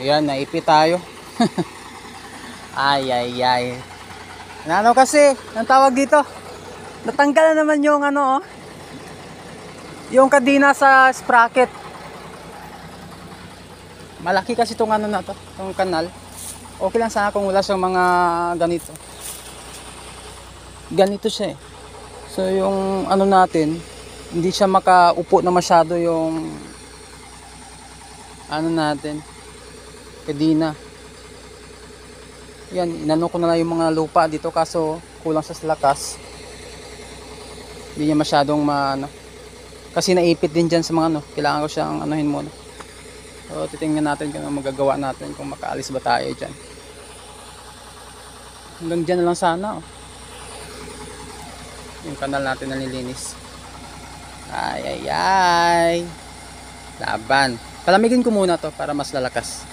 Ayan, naipit tayo. Ay, ay, ay. Ano kasi, ang tawag dito? Natanggal na naman yung ano, oh. Yung kadena sa sprocket. Malaki kasi itong ano na to, itong kanal. Okay lang sana kung wala siyang mga ganito. Ganito siya eh. So yung ano natin, hindi siya makaupo na masyado yung ano natin, kadena. Yan, inano ko na lang yung mga lupa dito kaso kulang sa lakas. Hindi niya masyadong maano. Kasi naipit din dyan sa mga ano, kailangan ko siyang anuhin muna. So titingnan natin kung magagawa natin, kung makaalis ba tayo dyan. Hanggang dyan na lang sana oh. Yung kanal natin nalilinis. Ay ay ay. Laban. Palamigin ko muna to para mas lalakas.